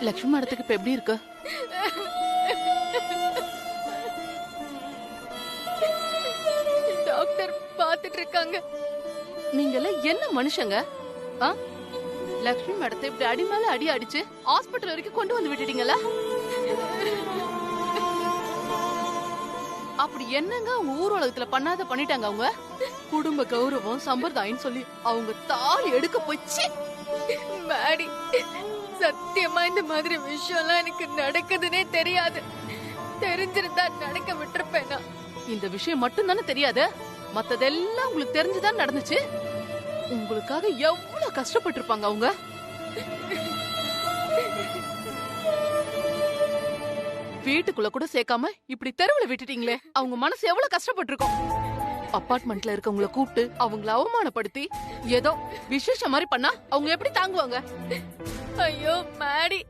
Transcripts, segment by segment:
லட்சுமி மேடத்துக்கு இப்ப எப்படி இருக்கு? டாக்டர் பாத்துட்டு இருக்காங்க. நீங்க எல்லாம் என்ன மனுஷங்க? லட்சுமி மேடத்தை இப்படி அடி மேல அடி அடிச்சு ஹாஸ்பிட்டல் வரைக்கும் கொண்டு வந்து விட்டுட்டீங்களா? அப்படி என்னங்க அவங்க ஊர் உலகத்துல பண்ணாத பண்ணிட்டாங்க? அவங்க குடும்ப கௌரவம் சம்பிரதாயம் சொல்லி அவங்க தாலி எடுக்க போச்சு. மேடி, சத்தியமா இந்த மாதிரி விஷயம்லாம் எனக்கு நடக்குதுன்னே தெரியாது. தெரிஞ்சிருந்தா நடக்க விட்டுருப்பேனா? இந்த விஷயம் மட்டும் தானே தெரியாது, மத்ததெல்லாம் உங்களுக்கு தெரிஞ்சுதான் நடந்துச்சு. உங்களுக்காக எவ்வளவு கஷ்டப்பட்டு இருப்பாங்க அவங்க. வீட்டுக்குள்ள கூட சேர்க்காம இப்படி தெருவுல விட்டுட்டீங்களே, அவங்க மனசு எவ்வளவு கஷ்டப்பட்டிருக்கும். அபார்ட்மெண்ட்ல இருக்கவங்கள கூப்பிட்டு அவங்கள அவமானப்படுத்தி ஏதோ விசேஷம் மாதிரி பண்ணா அவங்க எப்படி தாங்குவாங்க? ஐயோ மேடி,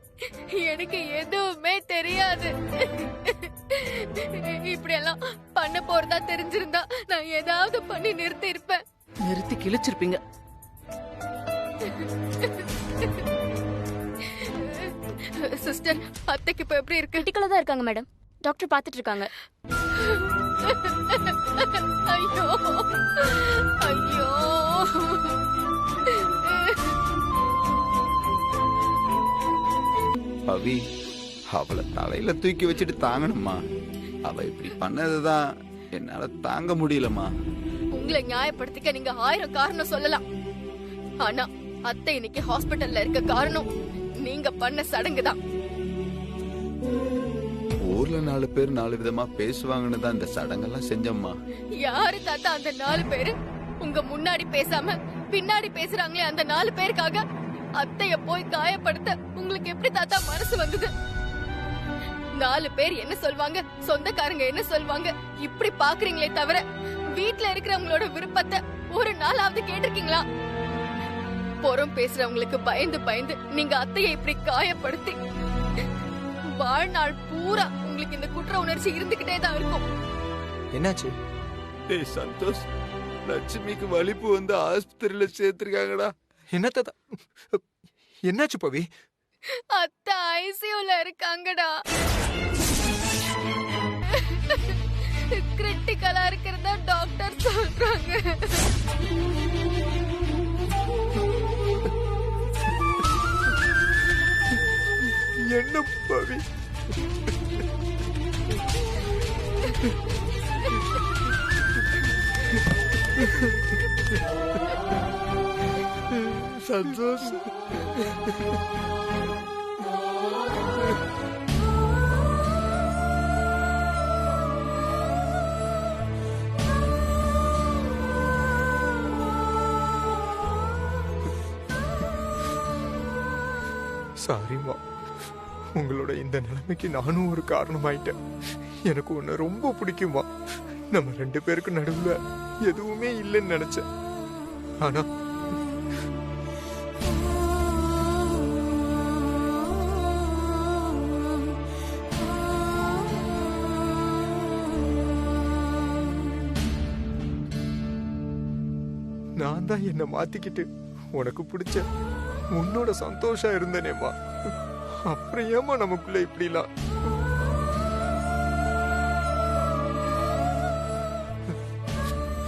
எனக்கு எதுவுமே தெரியாது. இப்படி எல்லாம் பண்ண போறதா தெரிஞ்சிருந்தா நான் ஏதாவது பண்ணி நிறுத்தி இருப்பேன். நிறுத்தி கிழிச்சிருப்பீங்க. சிஸ்டர், அத்தைக்கு இப்ப எப்படி இருக்கு? கிரிட்டிக்கலா தான் இருக்காங்க மேடம். டாக்டர் பாத்துட்டு இருக்காங்க. ஐயோ ஐயோ. பவி, அவளை தலையில தூக்கி வச்சுட்டு தாங்கணுமா? அவ இப்படி பண்ணதுதான் என்னால தாங்க முடியலமா. உங்களை நியாயப்படுத்திக்க நீங்க 1000 காரணம் சொல்லலாம். ஆனா அத்தை இன்னைக்கு ஹாஸ்பிட்டல்ல இருக்க காரணம் நீங்க பண்ண சடங்குதான். ஊர்ல 4 பேர் 4 விதமா பேசுவாங்கன்னு தான் இந்த சடங்கெல்லாம் செஞ்சம்மா. யாரு தாத்தா அந்த 4 பேரு? உங்க முன்னாடி பேசாம பின்னாடி பேசுறாங்களே அந்த 4 பேருக்காக அத்தைய போய் காயப்படுத்த உங்களுக்கு எப்படி தாத்தா மனசு வந்தது? 4 பேர் என்ன சொல்வாங்க, சொந்தக்காரங்க என்ன சொல்வாங்க, இப்படி பாக்குறீங்களே தவிர வீட்டுல இருக்கிறவங்களோட விருப்பத்தை ஒரு நாளாவது கேட்டிருக்கீங்களா? புறம் பேசுறவங்களுக்கு பயந்து பயந்து நீங்க அத்தையை இப்படி காயப்படுத்தி வாழ்நாள் பூரா உங்களுக்கு இந்த குற்ற உணர்ச்சி இருந்துகிட்டே தான் இருக்கும். என்னாச்சு? டேய் சந்தோஷ், லட்சுமிக்கு வலிப்பு வந்து ஆஸ்பத்திரியில சேர்த்திருக்காங்கடா. என்னத்த? என்னாச்சு பவி? அத்தை ஐசியூல இருக்காங்கடா. கிரிட்டிக்கலா இருக்கிறதா டாக்டர் சொல்றாங்க. என்ன பவி? சந்தோஷ், சாரிமா, உங்களோட இந்த நிலைமைக்கு நானும் ஒரு காரணமாயிட்டேன். எனக்கு உன்னை ரொம்ப பிடிக்குமா. நம்ம 2 பேருக்கு நடுவுல எதுவுமே இல்லைன்னு நினைச்சேன். ஆனா நான் தான் என்ன மாத்திக்கிட்டு உனக்கு பிடிச்ச உன்னோட சந்தோஷம் இருந்தனேம்மா. அப்புறம் ஏமா நமக்குள்ள இப்படிலாம்?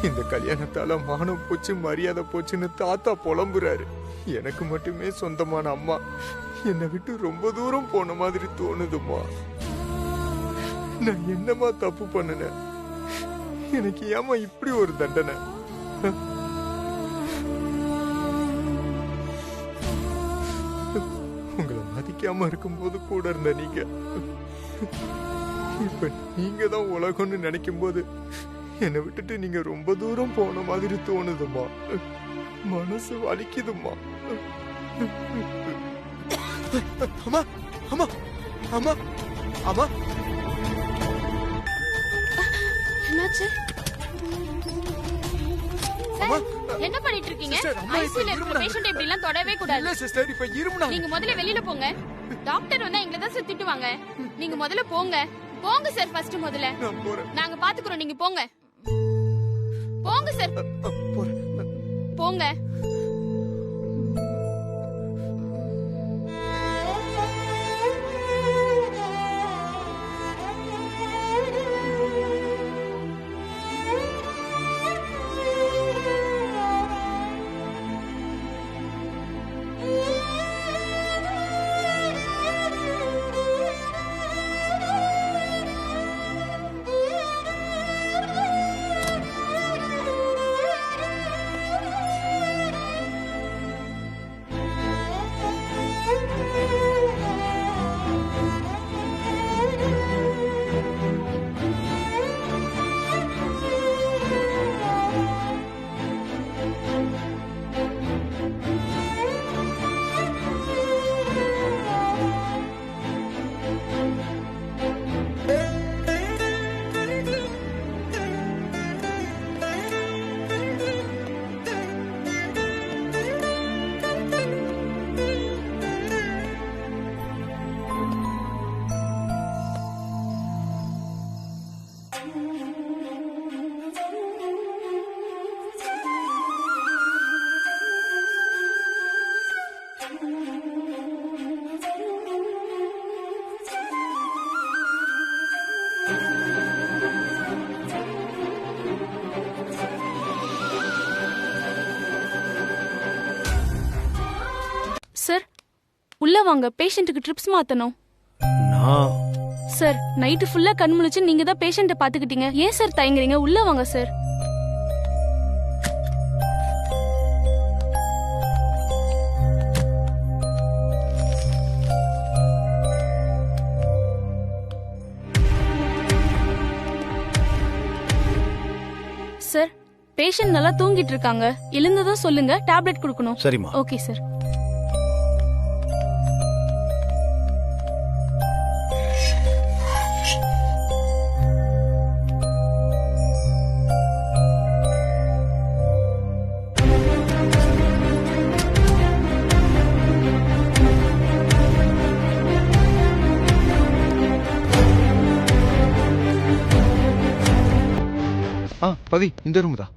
இந்த கல்யாணத்தால மானம் போச்சு, மரியாதை போச்சுன்னு தாத்தா புலம்புறாரு. எனக்கு மட்டுமே சொந்தமான அம்மா என்னை விட்டு ரொம்ப தூரம் போன மாதிரி தோணுதுமா. நான் என்னமா தப்பு பண்ணுனேன்? எனக்கு ஏமா இப்படி ஒரு தண்டனை? உங்களை மதிக்காம இருக்கும்போது கூட இருந்த நீங்க இப்ப நீங்க தான் உலகம்னு நினைக்கும் போது என்னை விட்டுட்டு நீங்க ரொம்ப தூரம் போன மாதிரி தோணுதுமா. மனசு வலிக்குதுமா. அம்மா அம்மா அம்மா அம்மா, என்னாச்சு? அம்மா, என்ன பண்ணிட்டு இருக்கீங்க? சிஸ்டர், அம்மா இப்ப ஐசியூல இருக்கிற பேஷண்ட் இப்படி எல்லாம் தொடவே கூடாது. இல்ல சிஸ்டர், இப்ப இருமுனா. நீங்க முதல்ல வெளியில போங்க. டாக்டர் வந்தா எங்களை தான் திட்டுவாங்க. நீங்க முதல்ல போங்க. போங்க சார், ஃபர்ஸ்ட் முதல்ல. நான் போறேன். நாங்க பாத்துக்கிறோம், நீங்க போங்க. போங்க சார், போறேன். போங்க. உள்ள வாங்க, பேஷண்ட்டுக்கு ட்ரிப்ஸ் மாத்தணும். நான் சார், நைட்டு ஃபுல்லா கண் முழிச்சு நீங்க தான் பேஷண்ட்டை பாத்துக்கிட்டீங்க. ஏன் சார் தயங்குறீங்க? உள்ள வாங்க சார். சார், பேஷண்ட் நல்லா தூங்கிட்டு இருக்காங்க. எழுந்ததும் சொல்லுங்க, டேப்லெட் கொடுக்கணும். சரிம்மா. Okay sir. பவி, இந்த ரூம் தான்.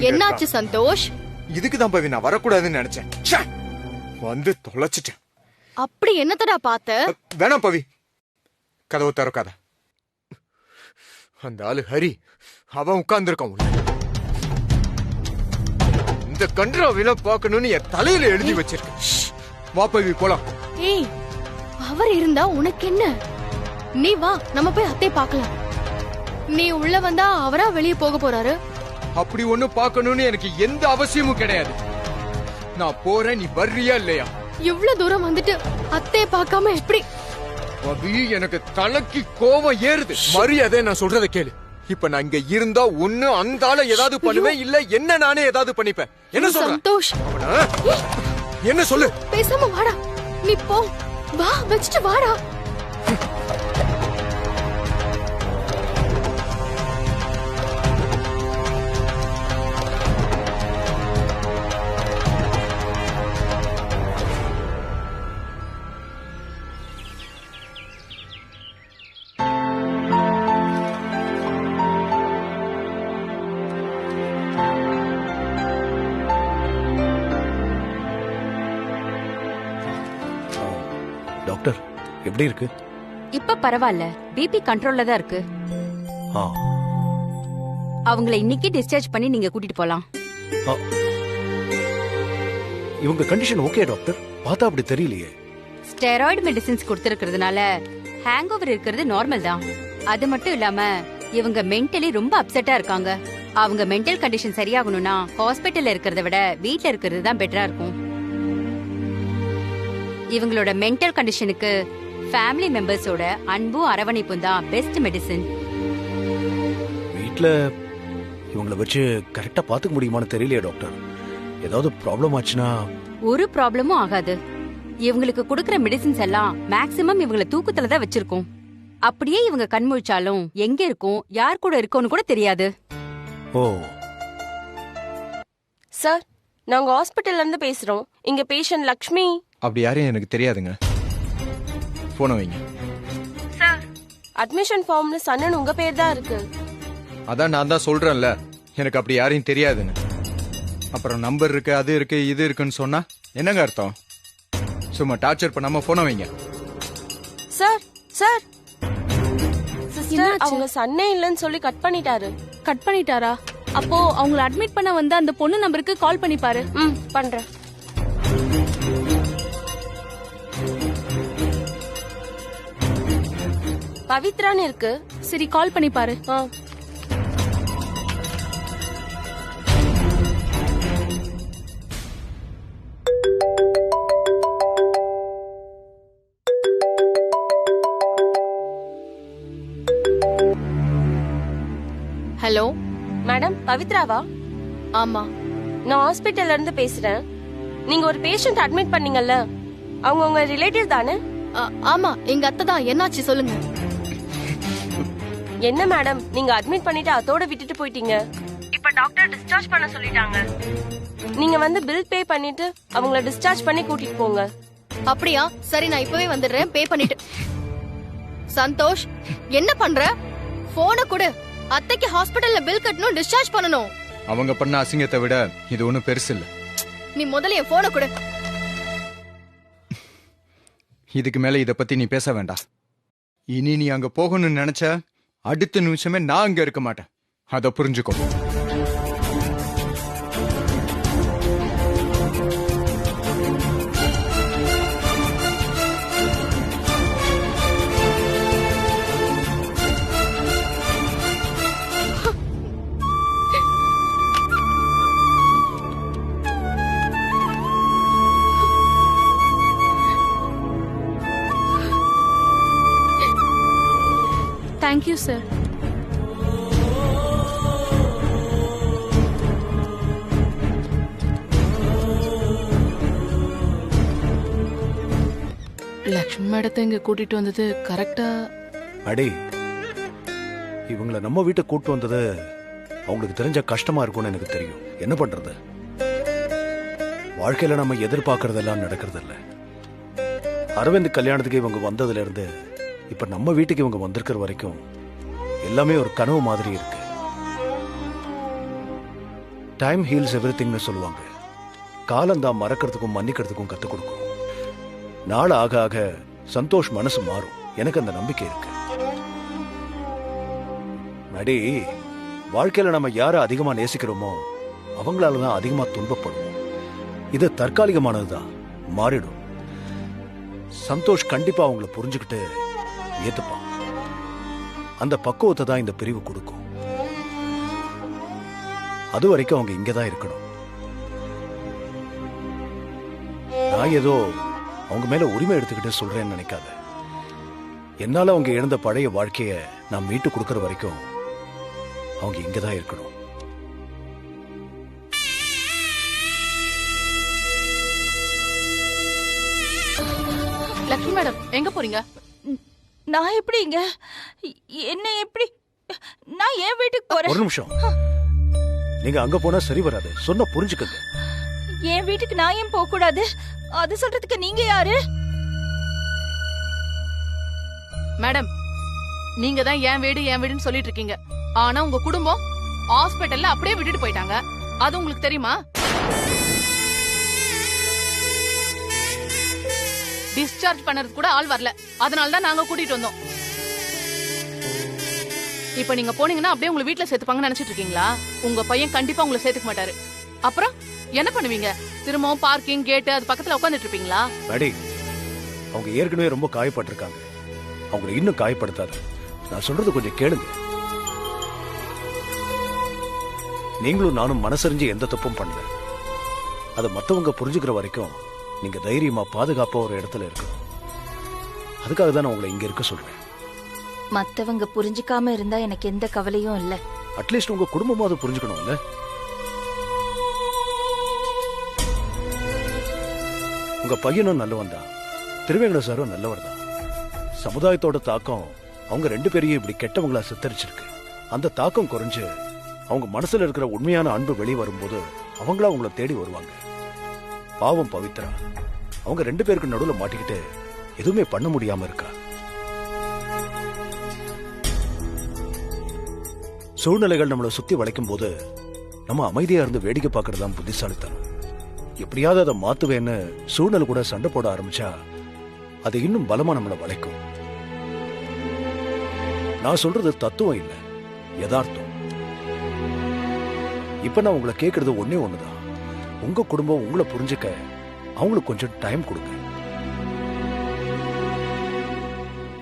என்னாச்சு சந்தோஷ்? இதுக்குதான் பவி நான் வரக்கூடாதுன்னு நினைச்சேன். வந்து தொலைச்சிட்டேன். அப்படி என்னத்தடா பாத்த? வேணாம் பவி, கதவு திறக்காத. அந்த ஆளு ஹரி, அவன் உட்கார்ந்துருக்கான் உள்ள. இந்த கன்றாவில பாக்கணும்னு என் தலையில எழுதி வச்சிருக்கேன். வா பவி போலாம். ஏய், அவர் இருந்தா உனக்கு என்ன? நீ வா, நம்ம போய் அத்தை பார்க்கலாம். நீ உள்ள வந்தா அவரா வெளியே போக போறாரு. அப்படி ஒண்ணு பாக்கணும்னு எனக்கு எந்த அவசியமும் கிடையாது. நான் போறேன், நீ வர்றியா இல்லையா? இவ்ளோ தூரம் வந்துட்டு அத்தைய பார்க்காம எப்படி? பவி, எனக்கு தலைக்கு கோவம் ஏறுது. மரியாதை நான் சொல்றத கேளு. இப்ப நான் இங்க இருந்தா ஒண்ணு அந்த ஆளை ஏதாவது பண்ணுவேன், இல்ல என்ன நானே ஏதாவது பண்ணிப்பேன். என்ன சொல்ற சந்தோஷ்? என்ன சொல்லு? பேசாம வாடா. நீ போ, வா, வச்சுட்டு வாடா. டாக்டர் எப்படி இருக்கு? இப்ப பரவாயில்ல, பிபி கண்ட்ரோல்ல தான் இருக்கு. ஆ. அவங்கள இன்னைக்கு டிஸ்சார்ஜ் பண்ணி நீங்க கூட்டிட்டு போலாம். ஆ. இவங்க கண்டிஷன் ஓகே டாக்டர்? பார்த்தா அப்படி தெரியலையே. ஸ்டெராய்டு மெடிசின்ஸ் கொடுத்திருக்கிறதுனால ஹேங் ஓவர் இருக்கிறது நார்மல் தான். அது மட்டும் இல்லாம இவங்க மென்டலி ரொம்ப அப்செட்டா இருக்காங்க. அவங்க மென்டல் கண்டிஷன் சரியாகணும்னா ஹாஸ்பிட்டல்ல இருக்கிறத விட வீட்ல இருக்கிறது தான் பெட்டரா இருக்கும். இவங்களோட மென்டல் கண்டிஷனுக்கு ஃபேமிலி மெம்பர்ஸோட அன்பும் அரவணைப்பும் தான் பெஸ்ட் மெடிசின். வீட்ல இவங்கள வச்சு கரெக்டா பாத்துக்க முடியுமான்னு தெரியலையே டாக்டர். ஏதாவது ப்ராப்ளம் ஆச்சுன்னா? ஒரு ப்ராப்ளமும் ஆகாது. இவங்களுக்கு கொடுக்கற மெடிசின்ஸ் எல்லாம் மேக்ஸிமம் இவங்கள தூக்கத்துல தான் வச்சிருக்கோம். அப்படியே இவங்க கண் முழிச்சாலும் எங்க இருக்கும், யார் கூட இருக்கோன்னு கூட தெரியாது. ஓ. சார், நாங்க ஹாஸ்பிட்டல்ல இருந்து பேசுறோம். இங்க பேஷண்ட் லக்ஷ்மி. அப்படி யாரையும் எனக்கு தெரியாதுங்க. போன வைங்க. சார், அட்மிஷன் ஃபார்ம்ல சன்னன் உங்க பேர் தான் இருக்கு. அதான் நான் தான் சொல்றேன்ல, எனக்கு அப்படி யாரையும் தெரியாதுன்னு. அப்புறம் நம்பர் இருக்கு, அது இருக்கு, இது இருக்குன்னு சொன்னா என்னங்க அர்த்தம்? சும்மா டார்ச்சர் பண்ணாம போன வைங்க. சார், சார், சிஸ்டர், அவங்க சன்னே இல்லைன்னு சொல்லி கட் பண்ணிட்டாரு. கட் பண்ணிட்டாரா? அப்போ அவங்கள அட்மிட் பண்ண வந்த அந்த பொண்ணு நம்பருக்கு கால் பண்ணி பாரு. பண்றேன். பவித்ரான்னு இருக்கு. சரி, கால் பண்ணி பாரு. ஹலோ மேடம், பவித்ராவா? ஆமா, நான் ஹாஸ்பிட்டல்ல இருந்து பேசுறேன். நீங்க ஒரு பேஷண்ட் அட்மிட் பண்ணீங்கல்ல, அவங்க உங்க ரிலேட்டிவ் தானே? ஆமா, எங்க அத்தை தான். என்னாச்சு சொல்லுங்க. என்ன மேடம், நீங்க அட்மிட் பண்ணிட்டு அதோட விட்டுட்டு போயிட்டீங்க. இப்ப டாக்டர் டிஸ்சார்ஜ் பண்ண சொல்லிட்டாங்க. நீங்க வந்து பில் பே பண்ணிட்டு அவங்கள டிஸ்சார்ஜ் பண்ணி கூட்டிட்டு போங்க. அப்படியா? சரி, நான் இப்பவே வந்துடுறேன். பே பண்ணிட்டு. சந்தோஷ், என்ன பண்ற? போனை கொடு. அத்தைக்கு ஹாஸ்பிடல்ல பில் கட்டணும், டிஸ்சார்ஜ் பண்ணணும். அவங்க பண்ண அசிங்கத்தை விட இது ஒண்ணும் பெருசு இல்ல. நீ முதல்ல என் போனை கொடு. இதுக்கு மேல இத பத்தி நீ பேச வேண்டாம். இனி நீ அங்க போகணும்னு நினைச்ச அடுத்த நிமிஷமே நான் அங்க இருக்க மாட்டேன். அத புரிஞ்சுக்கோ. Thank you sir. லக்ஷ்மி மேடத்தை இங்க கூட்டிட்டு வந்தது கரெக்டா? அடே, இவங்கள நம்ம வீட்டை கூட்டு வந்தது அவங்களுக்கு தெரிஞ்ச கஷ்டமா இருக்கும்னு எனக்கு தெரியும். என்ன பண்றது, வாழ்க்கையில நம்ம எதிர்பார்க்கறதெல்லாம் நடக்கிறது இல்ல. அரவிந்த் கல்யாணத்துக்கு இவங்க வந்ததுல இருந்து இப்ப நம்ம வீட்டுக்கு இவங்க வந்திருக்கிற வரைக்கும் எல்லாமே ஒரு கனவு மாதிரி இருக்கு. டைம் ஹீல்ஸ் எவ்ரிதிங்னு சொல்லுவாங்க. காலம்தான் மறக்கிறதுக்கும் மன்னிக்கிறதுக்கும் கத்துக் கொடுக்கும். நாள் ஆக ஆக சந்தோஷ் மனசு மாறும். எனக்கு அந்த நம்பிக்கை இருக்கு. நடி, வாழ்க்கையில நம்ம யாரை அதிகமா நேசிக்கிறோமோ அவங்களாலதான் அதிகமா துன்பப்படுவோம். இது தற்காலிகமானதுதான், மாறிடும். சந்தோஷ் கண்டிப்பா அவங்கள புரிஞ்சுக்கிட்டு ஏத்துப்பான். அந்த பக்குவத்தை தான் இந்த பிரிவு கொடுக்கும். அது வரைக்கும் அவங்க இங்கதான் இருக்கணும். நான் ஏதோ அவங்க மேல உரிமை எடுத்துக்கிட்டு சொல்றேன்னு நினைக்காத. என்னால அவங்க இழந்த பழைய வாழ்க்கைய நான் மீட்டு கொடுக்கற வரைக்கும் அவங்க இங்கதான் இருக்கணும். லக்ஷ்மி மேடம் எங்க போறீங்க? நான் எப்படி இங்க? என்ன எப்படி? நான் என் வீட்டுக்கு போறேன். ஒரு நிமிஷம், நீங்க அங்க போனா சரி வராது. சொன்ன புரிஞ்சுக்கங்க. என் வீட்டுக்கு நான் ஏன் போக கூடாது? அது சொல்றதுக்கு நீங்க யாரு? மேடம், நீங்க தான் என் வீடுன்னு சொல்லிட்டு இருக்கீங்க. ஆனா உங்க குடும்பம் ஹாஸ்பிடல்ல அப்படியே விட்டுட்டு போயிட்டாங்க. அது உங்களுக்கு தெரியுமா? டிஸ்சார்ஜ் பண்ணறது கூட ஆள் வரல. அதனால தான் நாங்க கூட்டிட்டு வந்தோம். இப்ப நீங்க போனீங்கன்னா அப்படியே உங்களை வீட்டுல சேர்த்துப்பாங்கன்னு நினைச்சிட்டு இருக்கீங்களா? உங்க பையன் கண்டிப்பா உங்களை சேர்த்துக்க மாட்டாரு. அப்புறம் என்ன பண்ணுவீங்க? திரும்பவும் பார்க்கிங் கேட்டு அது பக்கத்துல உட்காந்துட்டு இருப்பீங்களா? அடி, அவங்க ஏற்கனவே ரொம்ப காயப்பட்டிருக்காங்க. அவங்களை இன்னும் காயப்படுத்தாது. நான் சொல்றது கொஞ்சம் கேளுங்க. நீங்களும் நானும் மனசறிஞ்சு எந்த தப்பும் பண்ணல. அதை மத்தவங்க புரிஞ்சுக்கிற வரைக்கும் நீங்க தைரியமா பாதுகாப்பா ஒரு இடத்துல இருக்கணும். அதுக்காக தான் நான் உங்களை இங்க இருக்க சொல்றேன். மத்தவங்க புரிஞ்சுக்காம இருந்தா எனக்கு எந்த கவலையும் இல்ல. அட்லீஸ்ட் உங்க குடும்பமும் அதை புரிஞ்சுக்கணும்ல. உங்க பையனும் நல்லவன் தான், திருவேங்கட சாரும் நல்லவர் தான். சமுதாயத்தோட தாக்கம் அவங்க ரெண்டு பேரையும் இப்படி கெட்டவங்களா சித்தரிச்சிருக்கு. அந்த தாக்கம் குறைஞ்சு அவங்க மனசுல இருக்கிற உண்மையான அன்பு வெளியே வரும்போது அவங்களா அவங்கள தேடி வருவாங்க. பாவம் பவித்ரா, அவங்க ரெண்டு பேருக்கு நடுவுல மாட்டிக்கிட்டு எதுவுமே பண்ண முடியாம இருக்கா. சூழ்நிலைகள் நம்மளை சுத்தி வளைக்கும் போது நம்ம அமைதியா இருந்து வேடிக்கை பார்க்கறது தான் புத்திசாலித்தனம். எப்படியாவது அதை மாத்துவேன்னு சூழ்நிலை கூட சண்டை போட ஆரம்பிச்சா அது இன்னும் பலமா நம்மளை வளைக்கும். நான் சொல்றது தத்துவம் இல்ல, யதார்த்தம். இப்ப நான் உங்களை கேட்கறது ஒன்னே ஒண்ணுதான். உங்க குடும்பம் உங்களை புரிஞ்சுக்க அவங்களுக்கு கொஞ்சம் டைம் கொடுங்க.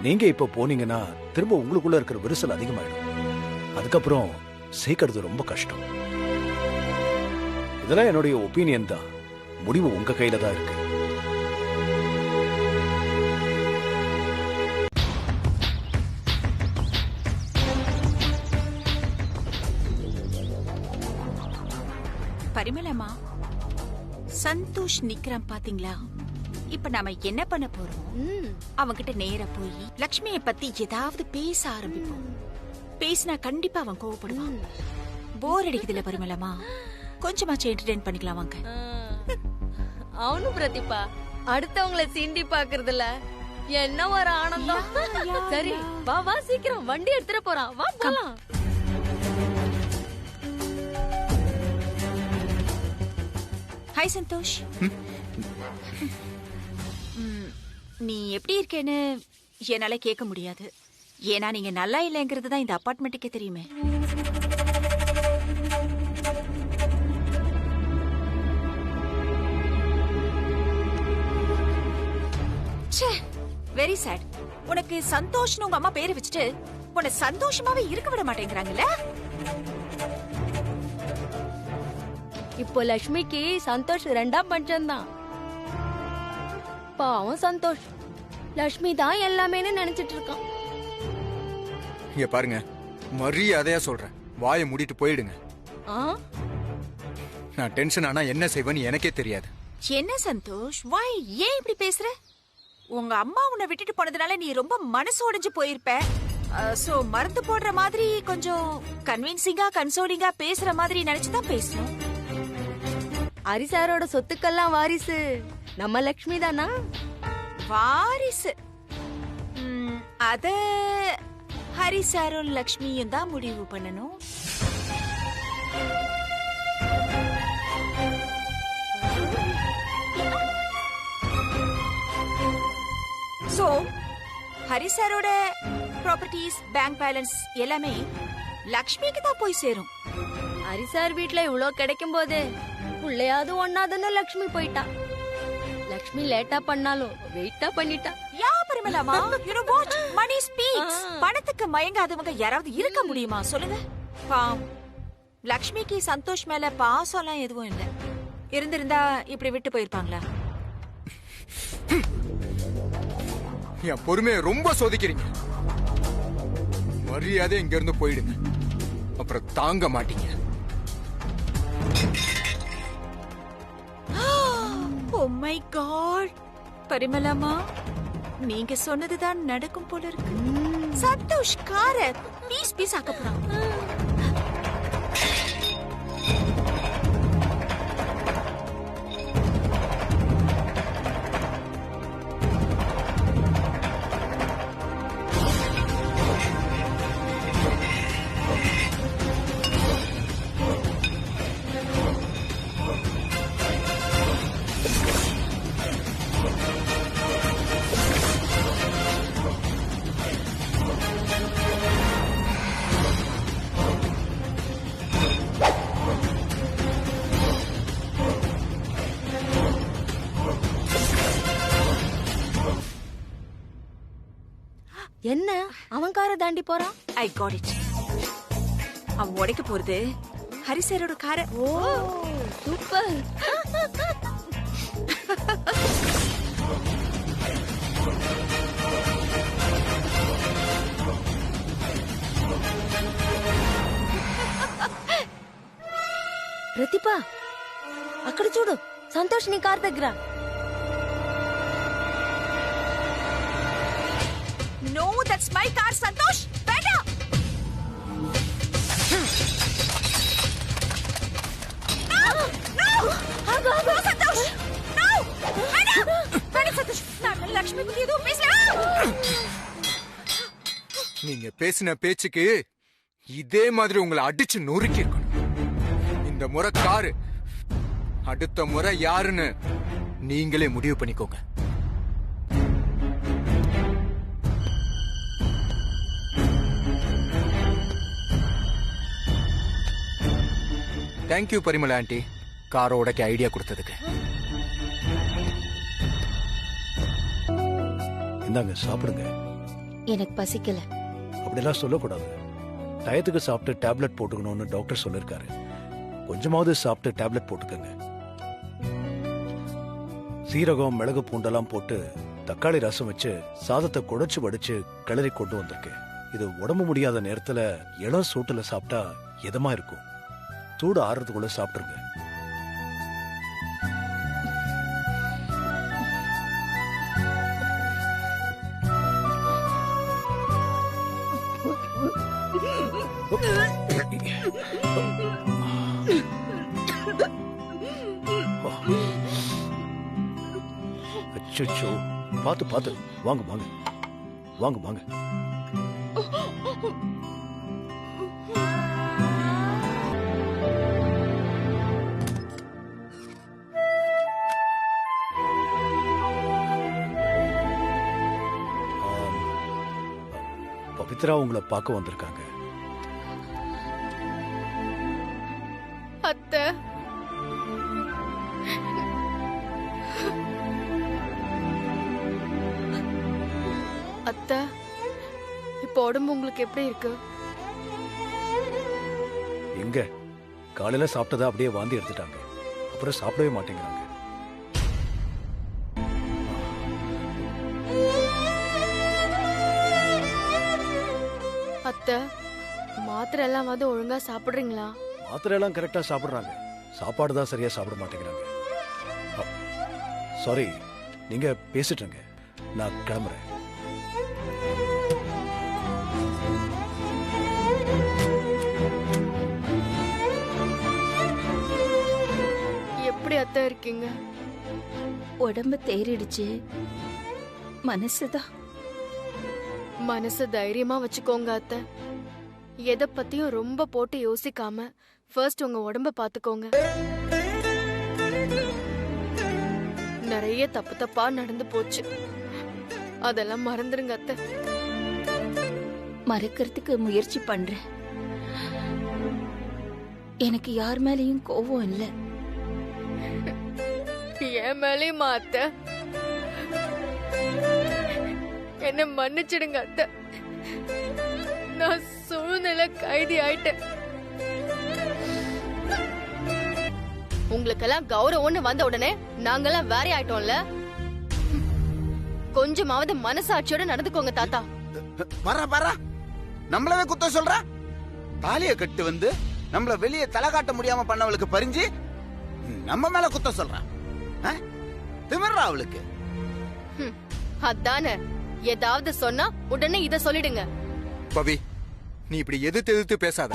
நீங்க இப்ப போனீங்கன்னா திரும்ப உங்களுக்குள்ள இருக்கிற விரிசல் அதிகமாயிடும். அதுக்கப்புறம் சேர்க்கறது ரொம்ப கஷ்டம். இதெல்லாம் என்னுடைய ஒப்பீனியன் தான். முடிவு உங்க கையில தான் இருக்கு. பரிமளமா, சந்தோஷ் நிக்கிறான் பாத்தீங்களா? இப்ப நாம என்ன பண்ண போறோம்? அவன்கிட்ட நேரா போய் லக்ஷ்மிய பத்தி ஏதாவது பேச ஆரம்பிப்போம். பேசினா கண்டிப்பா அவன் கோவப்படுவான். போர் அடிக்குதுல பரிமளமா, கொஞ்சமாச்சும் என்டர்டெயின் பண்ணிக்கலாம் வாங்க. அவனு பிரதீபா அடுத்தவங்கள சீண்டி பாக்குறதுல என்ன ஒரு ஆனந்தம். சரி வா வா சீக்கிரம் வண்டி எடுத்துட்டு போறான். வா போலாம். ஹாய் சந்தோஷ். நீ எப்படி இருக்கேன்னு என்னால கேட்க முடியாது. ஏன்னா நீங்க நல்லா இல்லைங்கிறது தான் இந்த அபார்ட்மெண்ட்டுக்கே தெரியுமே. Very sad. உனக்கு சந்தோஷ்னு உங்க அம்மா பேரை வச்சுட்டு உன்னை சந்தோஷமாவே இருக்க விட மாட்டேங்கிறாங்கல்ல. இப்போ லட்சுமிக்கு சந்தோஷ் ரெண்டாம் பட்சம் தான். பாவம் சந்தோஷ் லட்சுமி தான் எல்லாமேன்னு நினைச்சிட்டு இருக்கான். இங்க பாருங்க, மரியாதையா சொல்றேன், வாயை மூடிட்டு போயிடுங்க. நான் டென்ஷன் ஆனா என்ன செய்வேன்னு எனக்கே தெரியாது. என்ன சந்தோஷ், வாய் ஏன் இப்படி பேசுற? உங்க அம்மா உன்னை விட்டுட்டு போனதுனால நீ ரொம்ப மனசு உடைஞ்சு போயிருப்ப. சோ மருந்து போடுற மாதிரி கொஞ்சம் கன்வின்சிங்கா கன்சோலிங்கா பேசுற மாதிரி நினைச்சுதான் பேசணும். ஹரிசாரோட சொத்துக்கெல்லாம் வாரிசு நம்ம லட்சுமி தானா? வாரிசு அத ஹரிசாரும் லக்ஷ்மியும் தான் முடிவு பண்ணணும். சோ ஹரிசாரோட ப்ராப்பர்ட்டிஸ், பேங்க் பேலன்ஸ் எல்லாமே லக்ஷ்மிக்கு தான் போய் சேரும். ஹரிசார் வீட்ல இவ்ளோ கிடைக்கும் போது புள்ளையாவது ஒன்னாதுன்னு லக்ஷ்மி போயிட்டா. லக்ஷ்மி லேட்டா பண்ணாலும் வெயிட்டா பண்ணிட்டா. யா பரிமளாமா, you know what? Money speaks. பணத்துக்கு மயங்காதவங்க யாராவது இருக்க முடியுமா சொல்லுங்க? பாம், லக்ஷ்மிக்கு சந்தோஷ் மேல பாசம்லாம் எதுவும் இல்ல. இருந்திருந்தா இப்படி விட்டு போயிருப்பாங்களா? என் பொறுமையை ரொம்ப சோதிக்கிறீங்க. மரியாதை இங்க இருந்து போயிடுங்க, அப்புறம் தாங்க மாட்டீங்க. Oh my God. பரிமளாமா, நீங்க சொன்னதுதான் நடக்கும் போல இருக்கு. சந்தோஷ் கார பீஸ் பீஸ் ஆக்க போறான். என்ன அவன் காரை தாண்டி போறான்? I got it. அவன் உடைக்க போறது ஹரிசரோட காரை. ஓ சூப்பர். ప్రతిభ అక్కడ చూడు, సంతోష్ నీ కార్ దగ్గర. No, that's my car, Santosh. Beta. No, no, Santosh. No, Beta. Beta, Santosh. நான் லக்ஷ்மி பத்தி ஏதோ பேசல. நீங்க பேசின பேச்சுக்கு இதே மாதிரி உங்களை அடிச்சு நொறுக்கி இருக்கணும். இந்த முறை காரு, அடுத்த முறை யாருன்னு நீங்களே முடிவு பண்ணிக்கோங்க. தேங்க்யூ பரிமளா ஆண்டி, காரை உடைக்க ஐடியா கொடுத்ததுக்கு. இந்தாங்க சாப்பிடுங்க. எனக்கு பசிக்கல. அப்படிலாம் சொல்லக்கூடாது. டயத்துக்கு சாப்பிட்டு டேப்லெட் போட்டுக்கணும்னு டாக்டர் சொல்லிருக்காரு. கொஞ்சமாவது சாப்பிட்டு டேப்லெட் போட்டுக்கங்க. சீரகம், மிளகு, பூண்டெல்லாம் போட்டு தக்காளி ரசம் வச்சு சாதத்தை குழைச்சு வடிச்சு கிளறி கொண்டு வந்திருக்கேன். இது உடம்பு முடியாத நேரத்துல இளம் சூட்டுல சாப்பிட்டா இதமா இருக்கும். சூடு ஆறுறதுக்குள்ள சாப்பிட்டுருங்க. அச்சோ, பாத்து பாத்து வாங்க வாங்க வாங்க வாங்க. பவித்ரா உங்களை பார்க்க வந்திருக்காங்க. அத்தை, அத்தை, இப்ப உடம்பு உங்களுக்கு எப்படி இருக்கு? எங்க காலையில சாப்பிட்டதா அப்படியே வாந்தி எடுத்துட்டாங்க. அப்புறம் சாப்பிடவே மாட்டேங்கிறாங்க. அத்தை, மாத்திரை எல்லாம் வந்து ஒழுங்கா சாப்பிடுறீங்களா? மாத்திரை எல்லாம் கரெக்டா சாப்பிடுறாங்க. சாப்பாடு தான் சரியா சாப்பிட மாட்டேங்கிறாங்க. சாரி, நீங்க பேசிட்டுங்க, நான் கிளம்புறேன். எப்படி அத்தை இருக்கீங்க? உடம்பு தேறிடுச்சு, மனசுதான். மனசு தைரியமா வச்சுக்கோங்க அத்தை. எதை பத்தியும் ரொம்ப போட்டு யோசிக்காம ஃபர்ஸ்ட் உங்க உடம்ப பாத்துக்கோங்க. நிறைய தப்பு தப்பா நடந்து போச்சு, அதெல்லாம் மறந்துருங்க அத்தை. மறக்கிறதுக்கு முயற்சி பண்றேன். எனக்கு யார் மேலயும் கோவம் இல்ல. என் மேலேயுமா அத்தை? என்ன மன்னிச்சிடுங்க அத்தை, நான் சூழ்நிலை கைதி ஆயிட்டேன். உங்களுக்கெல்லாம் கௌரவம்னு வந்த உடனே நாங்கெல்லாம் வேற ஆயிட்டோம்ல. கொஞ்சமாவது மனசாட்சியோட நடந்துக்கோங்க தாத்தா. வர நம்மளவே குத்த சொல்ற. தாலிய கட்டு வந்து நம்மள வெளியே தலை காட்ட முடியாம பண்ணவளுக்கு பறிஞ்சு நம்ம மேல குத்த சொல்றான். திமிர்றா அவளுக்கு. அதானே, ஏதாவது சொன்னா உடனே இத சொல்லிடுங்க. பவி, நீ இப்படி எதிர்த்து பேசாத.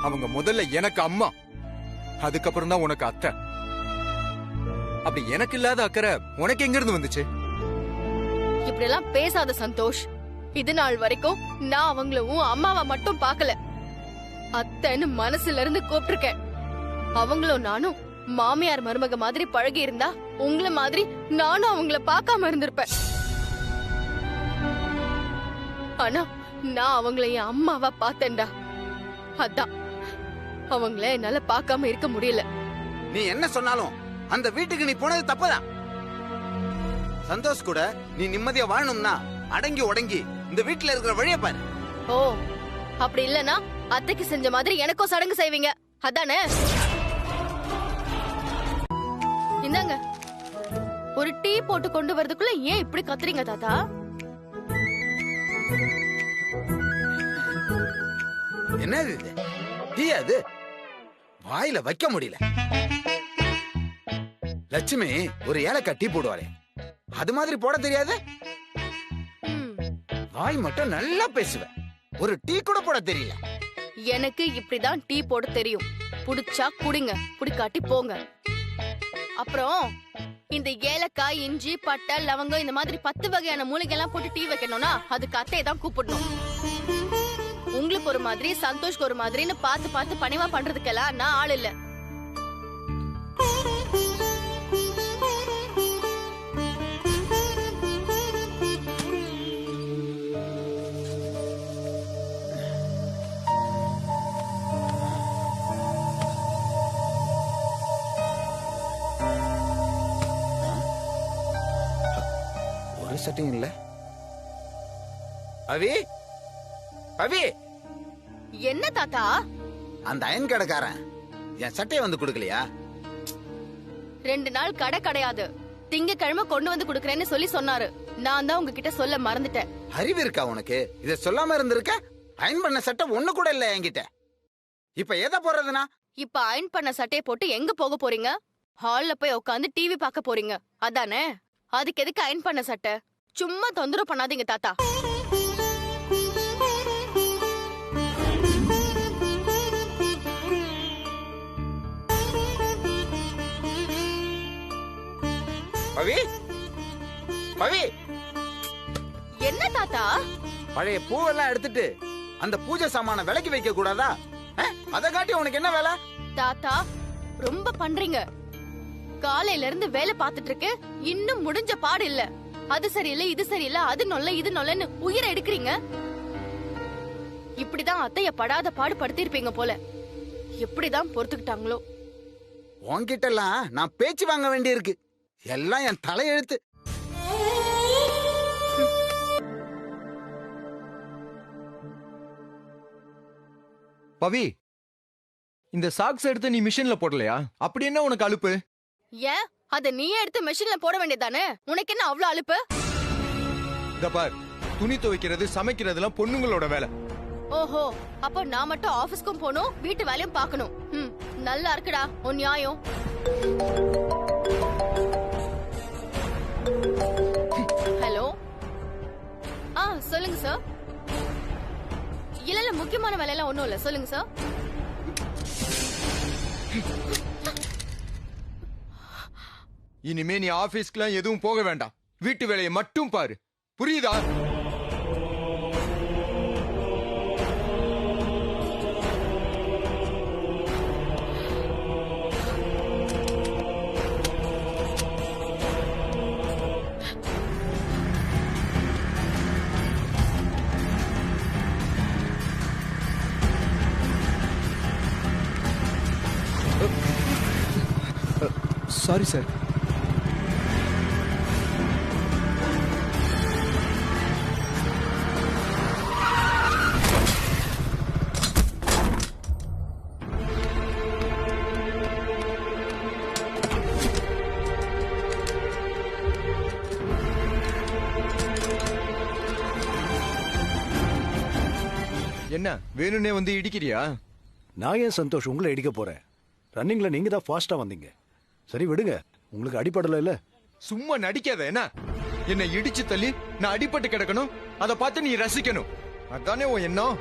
அவங்க முதல்ல எனக்கு அம்மா, அதுக்கப்புறம் தான் உனக்கு அத்தை. அப்படி எனக்கு இல்லாத அக்கறை உனக்கு எங்க இருந்து வந்துச்சு? இப்படி எல்லாம் பேசாத சந்தோஷ். இது நாள் வரைக்கும் நான் அவங்களும் அம்மாவை மட்டும் பார்க்கல, அத்தைன்னு மனசுல இருந்து கூப்பிட்டிருக்கேன். அவங்களும் நானும் மாமியார் மருமக மாதிரி பழகி இருந்தா உங்களை மாதிரி நானும் அவங்கள பார்க்காம இருந்திருப்பேன். ஆனா நான் அவங்கள என் அம்மாவா பார்த்தேன்டா. அதான் அவங்கள என்னால பார்க்காம இருக்க முடியல. நீ என்ன சொன்னாலும் அந்த வீட்டுக்கு நீ போனது தப்புதான். சந்தோஷ் கூட நீ நிம்மதியா வாழணும்னா அடங்கி உடங்கி இந்த வீட்டுல இருக்கிற வழிய பாரு. ஓ, அப்படி இல்லனா அத்தைக்கு செஞ்ச மாதிரி எனக்கும் சடங்கு செய்வீங்க, அதானே? இந்தாங்க, ஒரு டீ போட்டு கொண்டு வரதுக்குள்ள ஏன் இப்படி கத்துறீங்க தாத்தா? என்னது இது? டீ அது வாயில வைக்க முடியல. லட்சுமி ஒரு ஏலக்காய் டீ போடுவாரே, அது மாதிரி போட தெரியாது. வாய் மட்டும் நல்லா பேசுவேன், ஒரு டீ கூட போட தெரியல. எனக்கு இப்படிதான் டீ போட தெரியும். புடிச்சா குடிங்க, புடிக்காட்டி போங்க. அப்புறம் இந்த ஏலக்காய், இஞ்சி, பட்டை, லவங்கம் இந்த மாதிரி 10 வகையான மூலிகை எல்லாம் போட்டு டீ வைக்கணும்னா அதுக்கு அத்தையை தான் கூப்பிடணும். உங்களுக்கு ஒரு மாதிரி, சந்தோஷ்க்கு ஒரு மாதிரின்னு பார்த்து பார்த்து பணிவா பண்றதுக்கெல்லாம் நான் ஆள் இல்ல. ஒரு சட்டையும் இல்ல. அவி அவி, என்ன தாத்தா? அந்த அயன் கடைக்காரன் என் சட்டையை வந்து கொடுக்கலையா? 2 நாள் கடை கிடையாது, திங்கக்கிழமை கொண்டு வந்து கொடுக்கறேன்னு சொல்லி சொன்னாரு. நான் தான் உங்ககிட்ட சொல்ல மறந்துட்டேன். அறிவு இருக்கா உனக்கு? இத சொல்லாம இருந்திருக்க. அயன் பண்ண சட்டை ஒண்ணு கூட இல்ல என்கிட்ட. இப்ப எதை போடுறதுனா? இப்ப அயன் பண்ண சட்டையை போட்டு எங்க போக போறீங்க? ஹால்ல போய் உட்காந்து டிவி பார்க்க போறீங்க, அதானே? அதுக்கு எதுக்கு அயன் பண்ண சட்டை? சும்மா தொந்தரவு பண்ணாதீங்க தாத்தா. அவி பவி, என்ன தாத்தா? பழைய பூவெல்லாம் எடுத்துட்டு அந்த பூஜை சாமான விலைக்கு வைக்க கூடாதா? அதை காட்டி உனக்கு என்ன வேலை? தாத்தா ரொம்ப பண்றீங்க. காலையில இருந்து வேலை பார்த்துட்டு இருக்கு, இன்னும் முடிஞ்ச பாடு இல்ல. அது சரியில்லை, இது சரியில்லை, அது நொல்ல, இது நொல்லன்னு உயிரை எடுக்கிறீங்க. இப்படிதான் அத்தைய படாத பாடு படுத்திருப்பீங்க போல. எப்படிதான் பொறுத்துக்கிட்டாங்களோ. உன்கிட்ட எல்லாம் நான் பேச்சு வாங்க வேண்டி இருக்கு. எல்லாம் என் தலையெழுத்து. பவி, இந்த சாக்ஸ் எடுத்து நீ மிஷின்ல போடலையா? அப்படி என்ன உனக்கு அலுப்பு? ஏன் அத நீயே எடுத்து மெஷின்ல போட வேண்டியதானே? உனக்கு என்ன அவ்வளவு அலுப்பு? இத பார், துணி துவைக்கிறது சமைக்கிறதுலாம் பொண்ணுங்களோட வேலை. ஓஹோ, அப்ப நான் மட்டும் ஆபீஸ்க்கும் போகணும், வீட்டு வேலையும் பார்க்கணும். நல்லா இருக்குடா உன் நியாயம். ஹலோ, சொல்லுங்க சார். இல்ல முக்கியமான வேலையெல்லாம் ஒண்ணும் இல்ல, சொல்லுங்க சார். இனிமே நீ ஆபீஸ்க்குலாம் எதுவும் போக வேண்டாம். வீட்டு வேலையை மட்டும் பாரு, புரியுதா? Sorry sir. என்ன வேணும்னே வந்து இடிக்கிறியா? நான் ஏன் சந்தோஷ் உங்களை இடிக்க போறேன்? ரன்னிங்ல நீங்க தான் ஃபாஸ்டா வந்தீங்க. சரி விடுங்க, உங்களுக்கு அடிபடல இல்ல. சும்மா நடிக்காத. என்ன என்ன இடிச்சு தள்ளி நான் அடிபட்டு கிடக்கணும், அதை பார்த்து நீ ரசிக்கணும், அதானே உன் எண்ணம்?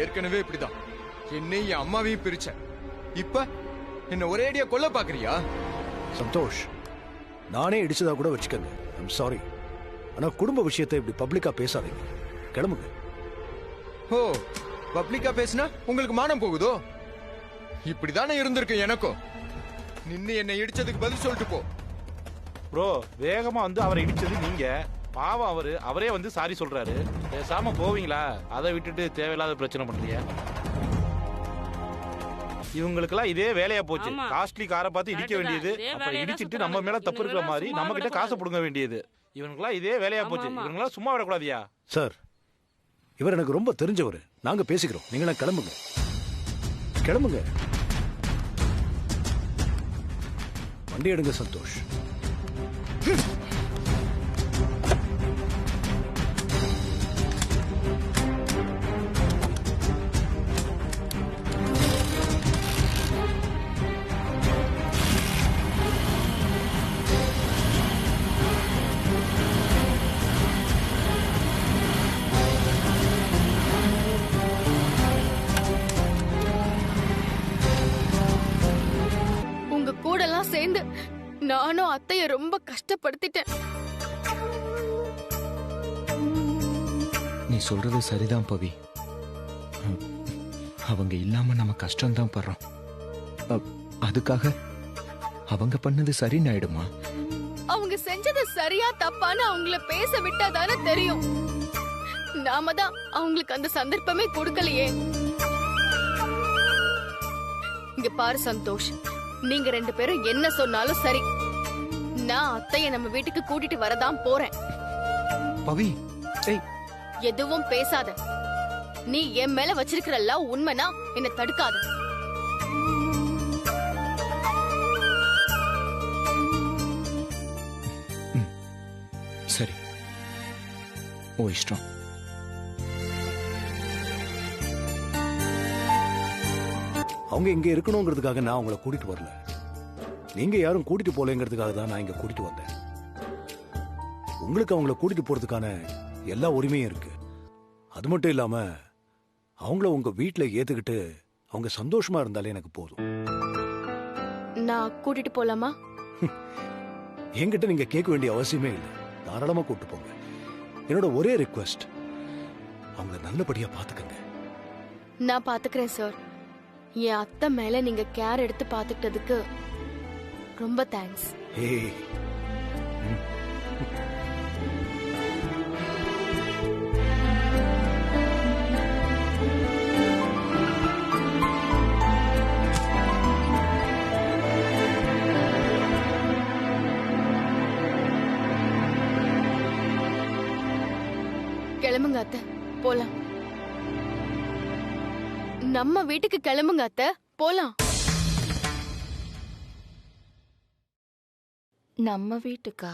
ஏற்கனவே இப்படிதான் என்னையும் என் அம்மாவையும் பிரிச்ச. இப்ப என்ன ஒரே அடியா கொல்ல பாக்குறியா? சந்தோஷ், நானே இடிச்சதா கூட வச்சுக்கங்க. I'm sorry. ஆனா குடும்ப விஷயத்தை இப்படி பப்ளிக்கா பேசாதீங்க. கிளம்புங்க. ஓ, பப்ளிக்கா பேசினா உங்களுக்கு மானம் போகுதோ? இப்படிதானே இருந்திருக்கு எனக்கும். நின்னு என்னை இடிச்சதுக்கு பதில் சொல்லிட்டு போ. ப்ரோ, வேகமா வந்து அவரை இடிச்சது நீங்க. பாவம் அவரே வந்து சாரி சொல்றாரு. பேசாம போவீங்களா? அதை விட்டுட்டு தேவையில்லாத பிரச்சனை பண்றீங்க. இவங்களுக்கெல்லாம் இதே வேலையா போச்சு. காஸ்ட்லி காரை பார்த்து இடிக்க வேண்டியது, அப்புறம் இடிச்சிட்டு நம்ம மேல தப்பு இருக்கிற மாதிரி நம்ம கிட்ட காசை புடுங்க வேண்டியது. இவனுக்கெல்லாம் இதே வேலையா போச்சு. இவனுங்களாம் சும்மா விடக்கூடாதியா? சார், இவர் எனக்கு ரொம்ப தெரிஞ்சவர். நாங்க பேசிக்கிறோம். நீங்களா கிளம்புங்க. கிளம்புங்க. வண்டி எடுங்க சந்தோஷ். கூடலாம் சேர்ந்து நானும் அத்தைய ரொம்ப கஷ்டப்படுத்திட்டேன். நீ சொல்றது சரிதான் பவி. அவங்க இல்லாம நம்ம கஷ்டம் தான் படுறோம். அதுக்காக அவங்க பண்ணது சரின்னு ஆயிடுமா? அவங்க செஞ்சது சரியா தப்பான்னு அவங்கள பேச விட்டாதானே தெரியும். நாம தான் அவங்களுக்கு அந்த சந்தர்ப்பமே கொடுக்கலையே. இங்க பாரு சந்தோஷ், நீங்க ரெண்டு பேரும் என்ன சொன்னாலும் சரி. நான் அத்தைய நம்ம வீட்டுக்கு கூட்டிட்டு வரதான் போறேன். பவி, எதுவும் பேசாத. நீ என் மேல வச்சிருக்கிறல்ல உண்மைனா என்ன தடுக்காத. சரி, ஓ இஷ்டம். அவங்க இங்க இருக்கணுங்கிறதுக்காக நான் அவங்கள கூட்டிட்டு வரல. நீங்க யாரும் கூட்டிட்டு போலங்கிறதுக்காக தான் நான் இங்க கூட்டிட்டு வந்தேன். உங்களுக்கு அவங்கள கூட்டிட்டு போறதுக்கான எல்லா உரிமையும் இருக்கு. அது மட்டும் இல்லாம அவங்கள உங்க வீட்டுல ஏத்துக்கிட்டு அவங்க சந்தோஷமா இருந்தாலே எனக்கு போதும். நான் கூட்டிட்டு போலாமா? என்கிட்ட நீங்க கேட்க வேண்டிய அவசியமே இல்லை. தாராளமா கூட்டு போங்க. என்னோட ஒரே ரிக்வெஸ்ட், அவங்கள நல்லபடியா பாத்துக்கங்க. நான் பாத்துக்கிறேன் சார். என் அத்தை மேல நீங்க கேர் எடுத்து பாத்துக்கிட்டதுக்கு ரொம்ப தேங்க்ஸ். ஏய், கிளம்புங்க அத்தை, போலாம். நம்ம வீட்டுக்கு கிளம்புங்க அத்தை, போலாம். நம்ம வீட்டுக்கா?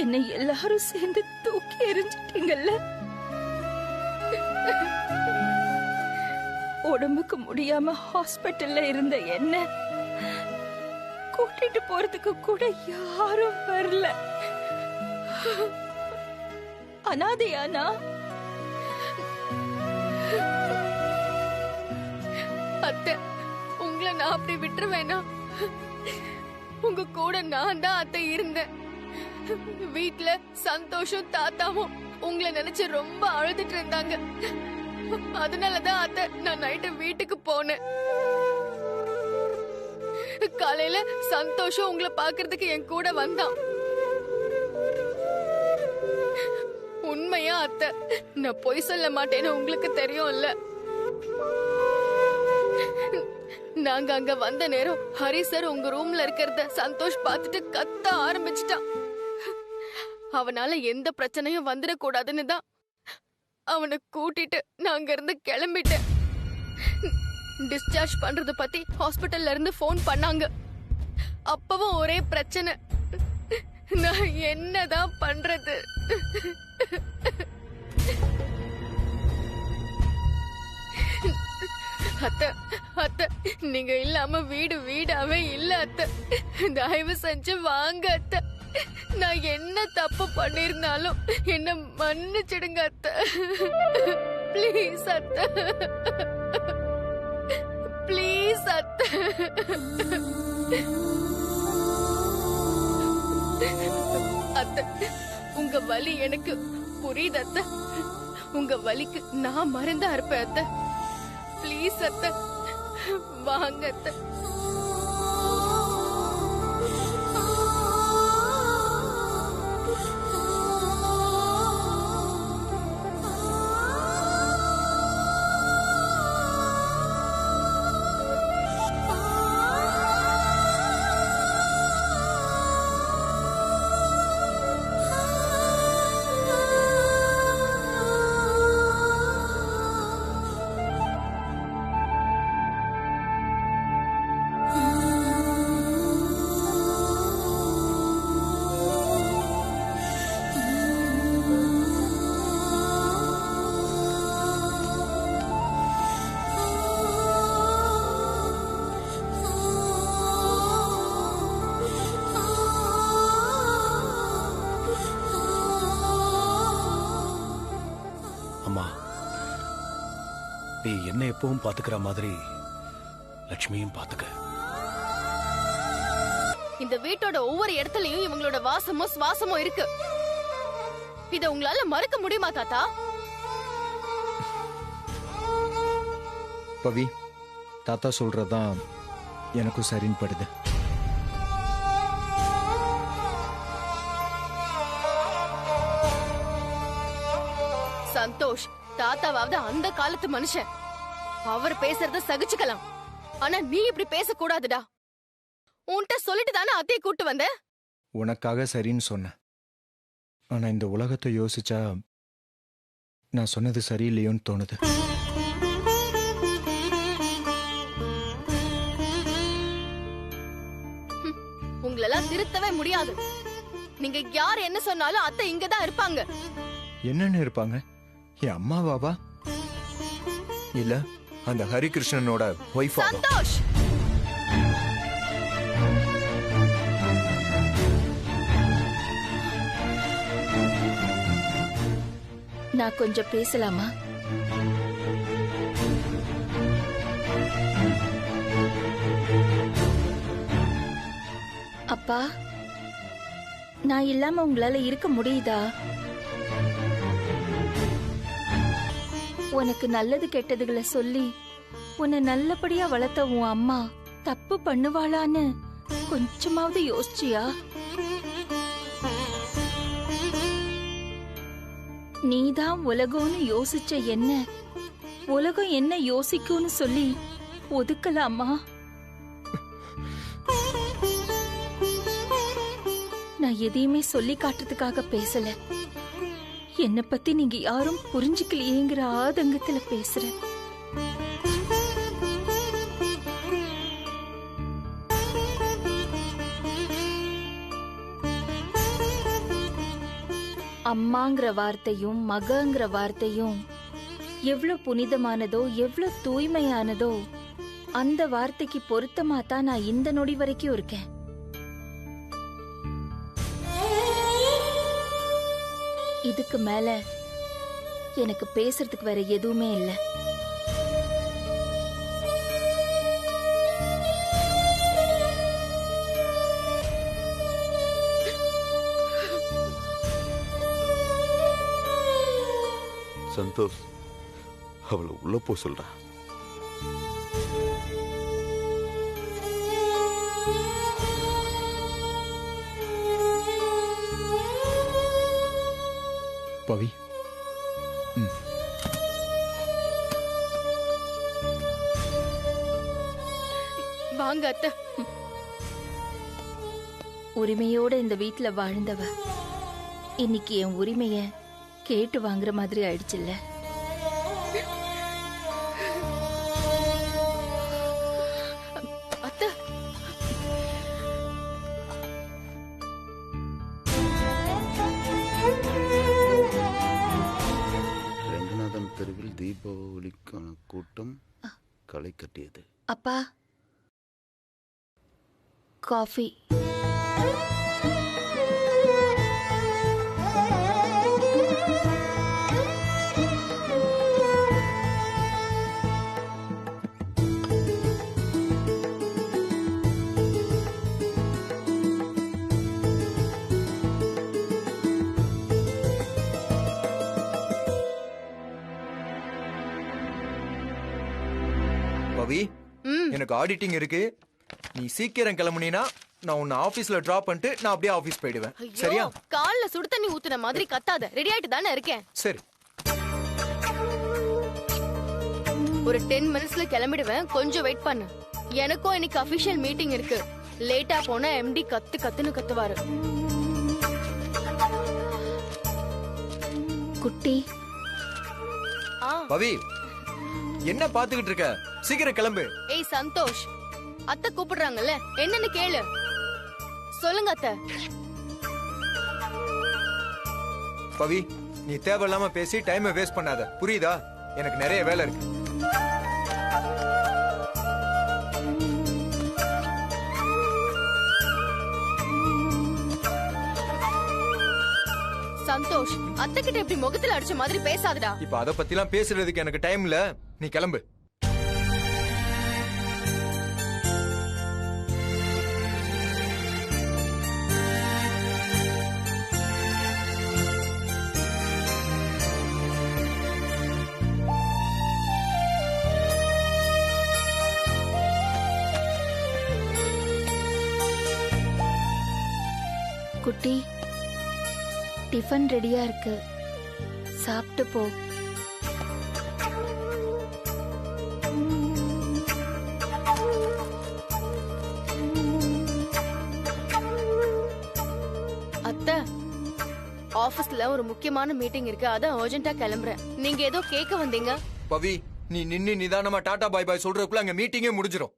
என்ன எல்லாரும் சேர்ந்து தூக்கி எறிஞ்சிட்டீங்கல்ல? உடம்புக்கு முடியாம ஹாஸ்பிட்டல்ல இருந்த என்ன கூட்டிட்டு போறதுக்கு கூட யாரும் வரல. அனாதையானா? அத்தை, உங்களை நான் அப்படி விட்டுருவேனா? உங்க கூட நான் தான் அத்தை இருந்தேன். வீட்ல சந்தோஷம் தாத்தாவும் உங்களை நினைச்சு ரொம்ப அழுதுட்டு இருந்தாங்க. அதனாலதான் அத்தை நான் நைட்டு வீட்டுக்கு போனேன். காலையில சந்தோஷம் உங்களை பாக்குறதுக்கு என் கூட வந்தான். உண்மையா அத்தை, நான் பொய் சொல்ல மாட்டேன்னு உங்களுக்கு தெரியும்ல. நாங்க அங்க வந்த நேரம் ஹரி சார் உங்க ரூம்ல இருக்கிறத சந்தோஷ் பார்த்துட்டு கத்த ஆரம்பிச்சிட்டான். அவனால எந்த பிரச்சனையும் வந்துடக்கூடாதுன்னு தான் அவனை கூட்டிட்டு நான் அங்க இருந்து கிளம்பிட்டேன். டிஸ்சார்ஜ் பண்றத பத்தி ஹாஸ்பிட்டல்ல இருந்து போன் பண்ணாங்க. அப்பவும் ஒரே பிரச்சனை. நான் என்னதான் பண்றது? அத்தை, அத்தை, நீங்க இல்லாம வீடு வீடாவே இல்ல அத்தை. தயவு செஞ்சு வாங்க அத்தை. நான் என்ன தப்பு பண்ணிருந்தாலும் என்ன மன்னிச்சிடுங்க அத்தை. ப்ளீஸ் அத்தை, ப்ளீஸ் அத்தை. அத்தை, உங்க வலி எனக்கு புரியுது அத்தை. உங்க வலிக்கு நான் மருந்தா இருப்பேன் அத்தை. ப்ளீஸ் அத்தை, வாங்க அத்தை. நீ என்ன எப்பவும் பாத்துக்கிற மாதிரி லட்சுமியும் பாத்துக்க. இந்த வீட்டோட ஒவ்வொரு இடத்துலயும் இவங்களோட வாசமும் சுவாசமும் இருக்கு. இத உங்களால மறக்க முடியுமா தாத்தா? பவி, தாத்தா சொல்றதான் எனக்கும் சரின்னு படுது. சந்தோஷ் தாத்தாவாவது அந்த காலத்து மனுஷன். அவர் பேசுறத சகிச்சுக்கலாம். ஆனா நீ இப்படி பேசக்கூடாதுடா. உன்கிட்ட சொல்லிட்டு தானே அத்தையை கூட்டு வந்த. உனக்காக சரின்னு சொன்னேன். ஆனா இந்த உலகத்தை யோசிச்சா நான் சொன்னது சரியில்லையோன்னு தோணுது. உங்களெல்லாம் திருத்தவே முடியாது. நீங்க யார் என்ன சொன்னாலும் அத்தை இங்கதான் இருப்பாங்க. என்னன்னு இருப்பாங்க? என் அம்மாவாவா இல்ல அந்த ஹரிகிருஷ்ணனோட ஒய்ஃபா? சந்தோஷ், நான் கொஞ்சம் பேசலாமா? அப்பா, நான் இல்லாம உங்களால இருக்க முடியுதா? உனக்கு நல்லது கெட்டதுகளை சொல்லி உன்னை நல்லபடியா வளர்த்த உன் அம்மா தப்பு பண்ணுவாளான்னு கொஞ்சமாவது யோசிச்சியா? நீதான் உலகம்னு யோசிச்ச என்ன உலகம் என்ன யோசிக்கும்னு சொல்லி ஒதுக்கலாமா? நான் எதையுமே சொல்லி காட்டுறதுக்காக பேசல. என்னை பத்தி நீங்க யாரும் புரிஞ்சுக்கலையேங்கிற ஆதங்கத்துல பேசுறேன். அம்மாங்கிற வார்த்தையும் மகங்கிற வார்த்தையும் எவ்வளவு புனிதமானதோ எவ்வளவு தூய்மையானதோ அந்த வார்த்தைக்கு பொருத்தமா தான் நான் இந்த நொடி வரைக்கும் இருக்கேன். இதுக்கு மேல எனக்கு பேசுறதுக்கு வேற எதுவுமே இல்லை. சந்தோஷ், அவளை உள்ள போ சொல்றா. பவி, வாங்க அத்தை. உரிமையோட இந்த வீட்ல வாழ்ந்தவ இன்னைக்கு என் உரிமைய கேட்டு வாங்குற மாதிரி ஆயிடுச்சுல்ல. அத்தை, ரெங்கநாதன் தெருவில் தீபாவளிக்கான கூட்டம் களை கட்டியது. அப்பா, காஃபி. பவி, எனக்கு ஆடிட்டிங் இருக்கு. நீ சீக்கிரம் கிளம்புனீனா நான் உன்னை ஆபீஸ்ல டிராப் பண்ணிட்டு நான் அப்படியே ஆபீஸ் போயிடுவேன். சரியா? கால்ல சுடு தண்ணி ஊத்துன மாதிரி கத்தாத. ரெடி ஆயிட்டு தானே இருக்கேன். சரி. ஒரு 10 மினிட்ஸ்ல கிளம்பிடுவேன். கொஞ்சம் வெயிட் பண்ணு. எனக்கும் இன்னைக்கு அபிஷியல் மீட்டிங் இருக்கு. லேட்டா போனா எம்டி கத்துன்னு கத்துவாரு. குட்டி. பவி, என்ன பாத்துக்கிட்டு இருக்க? சீக்கிரம் கிளம்பு. ஏய் சந்தோஷ், அத்தை கூப்பிடுறாங்கல்ல, என்னன்னு கேளு. சொல்லுங்க அத்தை. பவி, நீ தேவையில்லாம பேசி டைமை வேஸ்ட் பண்ணாத, புரியுதா? எனக்கு நிறைய வேலை இருக்கு. சந்தோஷ், அத்தை கிட்ட இப்படி முகத்துல அடிச்ச மாதிரி பேசாதடா. இப்ப அத பத்திலாம் பேசுறதுக்கு எனக்கு டைம் இல்ல. நீ கிளம்பு. குட்டி, டிஃபன் ரெடியா இருக்கு, சாப்பிட்டு போ. அத்தை, ஆபீஸ்ல ஒரு முக்கியமான மீட்டிங் இருக்கு. அதான் அர்ஜென்ட்டா கிளம்புறேன். நீங்க ஏதோ கேட்க வந்தீங்க. பவி, நீ நின்னு நிதானமா டாடா பாய் பாய் சொல்றதுக்குள்ள அங்க மீட்டிங்கே முடிஞ்சிரும்.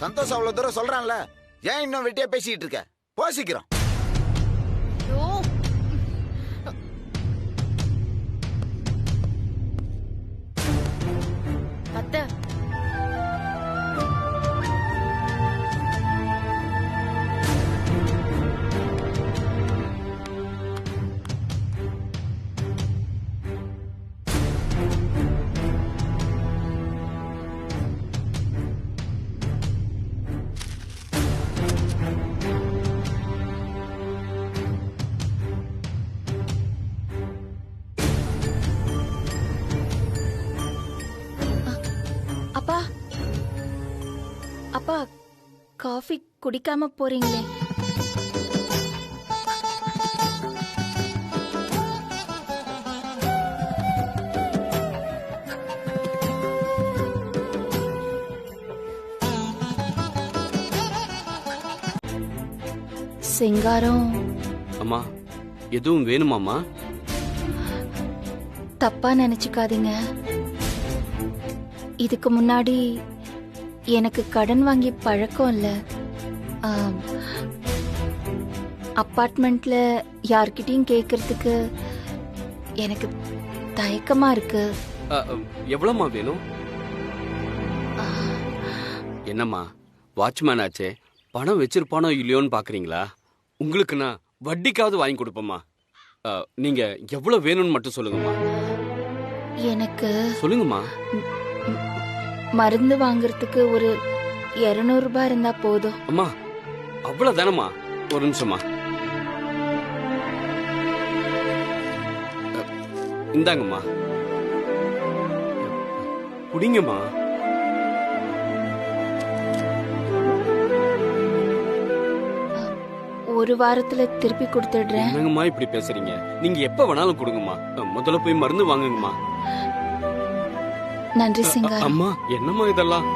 சந்தோஷ் அவ்வளவு தூரம் சொல்றான்ல, ஏன் இன்னும் வெட்டியா பேசிட்டு இருக்க? போ சீக்கிரம். அத்தை, காஃபி குடிக்காம போறீங்களே? சிங்காரம் அம்மா, எதுவும் வேணுமாம்மா? தப்பா நினைச்சுக்காதீங்க. இதுக்கு முன்னாடி எனக்கு கடன் வாங்கி பழக்கம் இல்ல. அப்பார்ட்மெண்ட்ல யார்கிட்டயும் கேக்குறதுக்கு எனக்கு தயக்கமா இருக்கு. எவ்வளவுமா வேணும்? என்னம்மா, வாட்ச்மேன் ஆச்சே, பணம் வச்சிருப்பானோ இல்லையோன்னு பாக்குறீங்களா? உங்களுக்கு நான் வட்டிக்காவது வாங்கி கொடுப்பேம்மா. நீங்க எவ்வளவு வேணும்னு மட்டும் சொல்லுங்கம்மா. எனக்கு சொல்லுங்கம்மா. மருந்து வாங்குறதுக்கு ஒரு 200 ரூபாய் இருந்தா போதும். அம்மா, அவ்வளவு தானம்மா? ஒரு நிமிஷமா. இந்தாங்கம்மா, குடிங்கம்மா. ஒரு வாரத்துல திருப்பி கொடுத்துடுறேன். என்னங்கம்மா இப்படி பேசுறீங்க? நீங்க எப்ப வேணாலும் கொடுங்கம்மா. முதல்ல போய் மருந்து வாங்குங்கம்மா. நன்றி சிங்காரம். அம்மா, என்னம்மா இதெல்லாம்?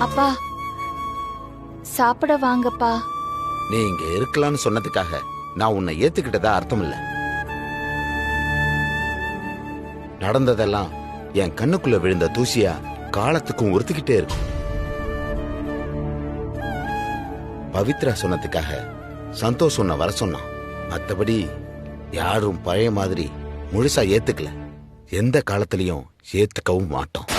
அப்பா, சாப்பிட வாங்கப்பா. நீ இங்க இருக்கலாம்னு சொன்னதுக்காக நான் உன்னை ஏத்துக்கிட்டதா அர்த்தம் இல்ல. நடந்ததெல்லாம் என் கண்ணுக்குள்ள விழுந்த தூசியா காலத்துக்கும் உறுத்திக்கிட்டே இருக்கும். பவித்ரா சொன்னதுக்காக சந்தோஷ் உன்னை வர சொன்னான். மத்தபடி யாரும் பழைய மாதிரி முழுசா ஏத்துக்கல. எந்த காலத்திலையும் ஏத்துக்கவும் மாட்டோம்.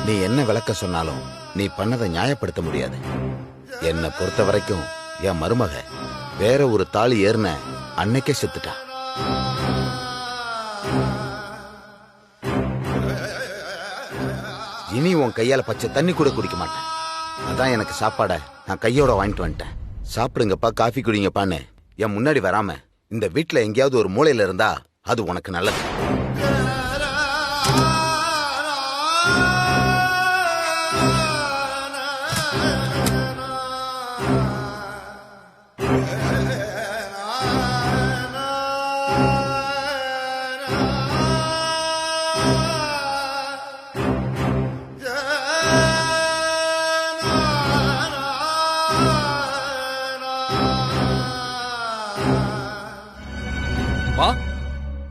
நீ என்ன விளக்க சொன்னாலும் நீ பண்ணதை நியாயப்படுத்த முடியாது. என்னை பொறுத்த வரைக்கும் என் மருமக வேற ஒரு தாலி ஏறின அன்னைக்கே செத்துட்டா. இனி உன் கையால பச்சை தண்ணி கூட குடிக்க மாட்டேன். அதான் எனக்கு சாப்பாட நான் கையோட வாங்கிட்டு வந்துட்டேன். சாப்பிடுங்கப்பா, காஃபி குடிங்கப்பான்னு என் முன்னாடி வராம இந்த வீட்டுல எங்கேயாவது ஒரு மூலையில இருந்தா அது உனக்கு நல்லது.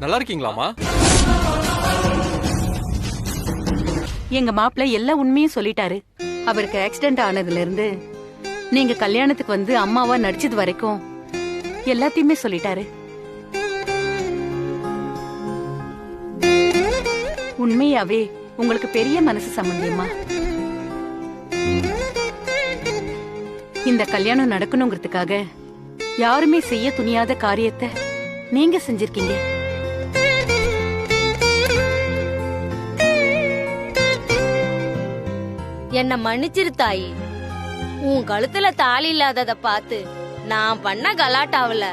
நல்லா இருக்கீங்களாமா? எங்க மாப்பிள்ள எல்லா உண்மையும் சொல்லிட்டாரு. அவருக்கு ஆக்சிடென்ட் ஆனதுல இருந்து நீங்க கல்யாணத்துக்கு வந்து அம்மாவா நடிச்சது வரைக்கும் எல்லாத்தையுமே சொல்லிட்டாரு. உண்மையாவே உங்களுக்கு பெரிய மனசு சம்பந்தியம்மா. இந்த கல்யாணம் நடக்கணுங்கிறதுக்காக யாருமே செய்ய துணியாத காரியத்தை நீங்க செஞ்சிருக்கீங்க. என்ன மன்னிச்சிரு தாயி. உன் கழுத்துல தாலி இல்லாதத பார்த்து நான் பண்ண கலாட்டாவில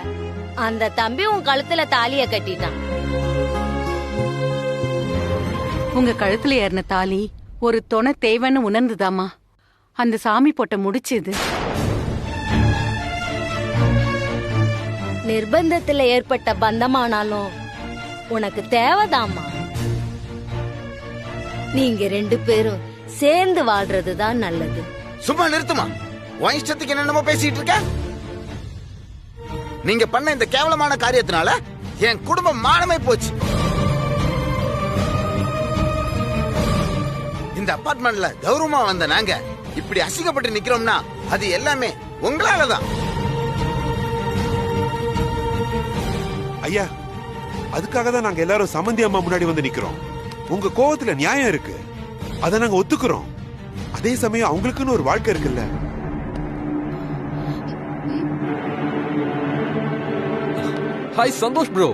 அந்த தம்பி உன் கழுத்துல தாலிய கட்டிட்டான். உங்க கழுத்துல ஏறின தாலி ஒரு துணை தேவைன்னு உணர்ந்துதாமா அந்த சாமி போட்ட முடிச்சது. நிர்பந்தத்துல ஏற்பட்ட பந்தமானாலும் உனக்கு தேவைதாம்மா. நீங்க 2 பேரும் சேர்ந்து வாழ்றதுதான் நல்லது. சும்மா நிறுத்துமா. உன் இஷ்டத்துக்கு என்னென்னமோ பேசிட்டு இருக்க. நீங்க பண்ண இந்த கேவலமான காரியத்தினால என் குடும்பம் மானமே போச்சு. இந்த அபார்ட்மெண்ட்ல கௌரவமா வந்த நாங்க இப்படி அசிங்கப்பட்டு நிக்கிறோம்னா அது எல்லாமே உங்களாலதான். ஐயா, அதுக்காக தான் நாங்க எல்லாரும் சமந்தி அம்மா முன்னாடி வந்து நிக்கிறோம். உங்க கோவத்துல நியாயம் இருக்கு, அதை நாங்க ஒத்துக்கிறோம். அதே சமயம் அவங்களுக்குன்னு ஒரு வாழ்க்கை இருக்குல்ல. ஹாய் சந்தோஷ் ப்ரோ,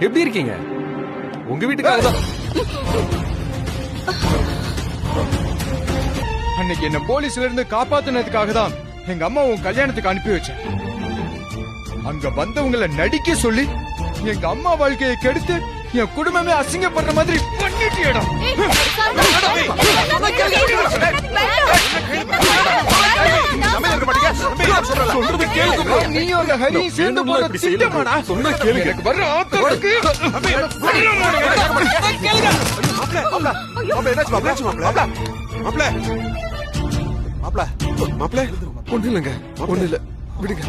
எப்படி இருக்கீங்க? உங்க வீட்டுக்காக தான் அன்னைக்கு என்ன போலீஸ்ல இருந்து காப்பாத்துனதுக்காக தான் எங்க அம்மா உன் கல்யாணத்துக்கு அனுப்பி வச்சேன். அங்க வந்தவங்களை நடிக்க சொல்லி எங்க அம்மா வாழ்க்கையை கெடுத்து என் குடும்பமே அசிங்கப்படுற மாதிரி பண்ணிட்டியடா. நீயும் அந்த ஹரியும் சேர்ந்து போற திட்டமாடா. சொன்ன கேளுங்க. எனக்கு வர்ற ஆத்திரத்துக்கு ஒண்ணு இல்லைங்க, ஒண்ணு இல்ல, விடுங்க.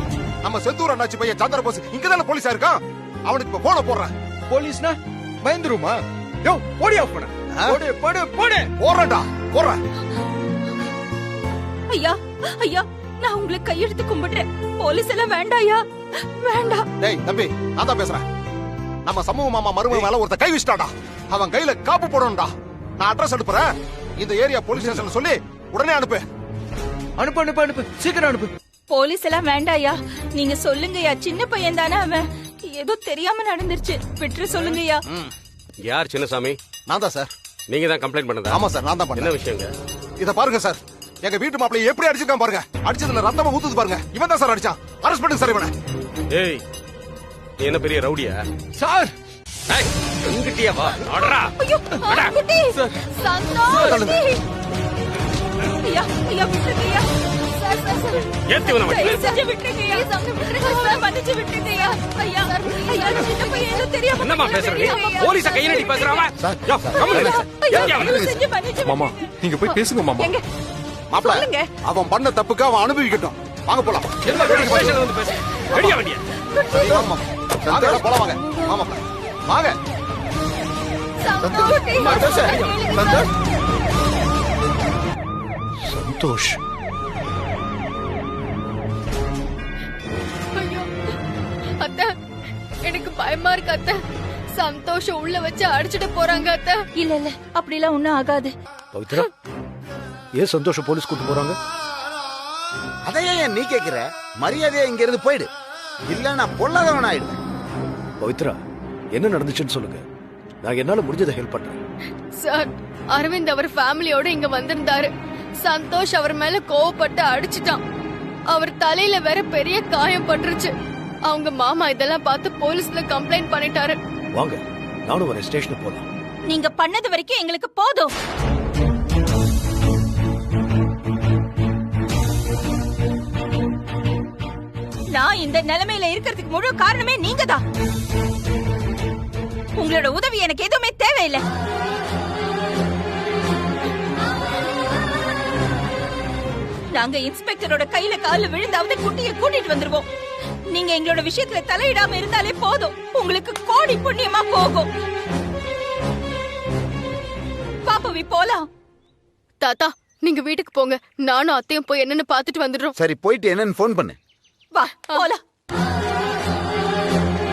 நம்ம செந்தூர் அண்ணாச்சி பையன் சந்திர போஸ் இங்கதான போலீஸா இருக்கான். அவனுக்கு இப்ப போன போடுறேன். போலீஸ்னா பயந்துருமா? யோ ஓடி ஆஃப் பண்ண. போடு போடு போடு. போறடா போறேன். ஐயா ஐயா, நான் உங்களுக்கு கையெடுத்து கும்பிடுறேன். போலீஸ் எல்லாம் வேண்டாயா, வேண்டாம். டேய் தம்பி, நான் தான் பேசுறேன். நம்ம சமூக மாமா மருமக மேல ஒருத்த கை வச்சிட்டாடா. அவன் கையில காப்பு போடணும்டா. நான் அட்ரஸ் அனுப்புறேன். இந்த ஏரியா போலீஸ் ஸ்டேஷன் சொல்லி உடனே அனுப்பு. அனுப்பு அனுப்பு அனுப்பு, சீக்கிரம் அனுப்பு. போலீஸ் எல்லாம் வேண்டாயா, நீங்க சொல்லுங்கய்யா. சின்ன பையன் தானே அவன், ஏதோ தெரியாம நடந்துருச்சு, விட்டுரு சொல்லுங்கய்யா. யார் சின்னசாமி? நான் தான் சார். நீங்க தான் கம்ப்ளைண்ட் பண்ணதா? ஆமா சார், நான் தான் பண்ணேன். என்ன விஷயங்க? இத பாருங்க சார், எங்க வீட்டு மாப்பிள்ளை எப்படி அடிச்சிருக்கான் பாருங்க. அடிச்சதுல ரத்தமா ஊத்துது பாருங்க. இவன் தான் சார் அடிச்சான். அரெஸ்ட் பண்ணுங்க சார் இவனை. ஏய், நீ என்ன பெரிய ரவுடியா? சார் எங்கிட்டியா வா, ஆடுறா. ஐயோ குட்டி சந்தோஷ். ஐயா ஐயா விட்டுருங்கய்யா. சார் சார் சார், ஏத்தி வன தயவு செஞ்சு விட்டுருங்கய்யா. விட்டுருங்க சார், மன்னிச்சு விட்டுருங்கய்யா. ஐயா ஐயா, சின்ன பையன் ஏதோ தெரியாம. என்னம்மா பேசுறீங்க? போலீஸ கை நீட்டி பேசுறாமா? யோ கம்முனு இரு. தயவு செஞ்சு மன்னிச்சு மாமா, நீங்க போய் பேசுங்க மாமா. எங்க மாப்பிள்ளை, அவன் பண்ண தப்புக்கு அவன் அனுபவிக்கட்டும். வாங்க போலாம். என்ன ஸ்டேஷன்ல வந்து பேசு. ரெடியா வண்டியா? வாங்க போலாம் வாங்க. மாமா வாங்க. சந்தோஷ். ஐயோ அத்தை, எனக்கு பயமா இருக்கு அத்தை. சந்தோஷம் உள்ள வச்சு அடிச்சுட்டு போறாங்க அத்தை. இல்ல இல்ல, அப்படி எல்லாம் ஒண்ணும் ஆகாது. பவித்ரா, ஏன் சந்தோஷம் போலீஸ் கூட்டு போறாங்க? அதையே ஏன் நீ கேக்குற? மரியாதையா இங்க இருந்து போயிடு, இல்ல நான் பொல்லாதவன் ஆயிடுவேன். பவித்ரா, என்ன நடந்துச்சுன்னு சொல்லுங்க, நான் என்னால முடிஞ்சதை ஹெல்ப் பண்றேன். சார், அரவிந்த் அவர் ஃபேமிலியோட இங்க வந்திருந்தாரு. சந்தோஷ் அவர் மேல கோவப்பட்டு அடிச்சிட்டான். அவர் தலையில வேற பெரிய காயம் பட்டுருச்சு. அவங்க மாமா இதெல்லாம் பார்த்து போலீஸ்ல கம்ப்ளைண்ட் பண்ணிட்டாரு. வாங்க, நானும் வரேன், ஸ்டேஷனுக்கு போலாம். நீங்க பண்ணது வரைக்கும் எங்களுக்கு போதும். நான் இந்த நிலைமையில இருக்கிறதுக்கு முழு காரணமே நீங்க தான். உங்களோட உதவி எனக்கு எதுவுமே தேவையில்லை. நாங்க இன்ஸ்பெக்டரோட கையில கால விழுந்தாவது குட்டியை கூட்டிட்டு வந்துருவோம். நீங்க எங்களோட விஷயத்துல தலையிடாம இருந்தாலே போதும். உங்களுக்கு கோடி புண்ணியமா போகும். பாப்பவி போலாம். தாத்தா, நீங்க வீட்டுக்கு போங்க. நானும் அத்தையும் போய் என்னன்னு பாத்துட்டு வந்துடுறோம். சரி, போயிட்டு என்னன்னு போன் பண்ணு. வா போலாம்.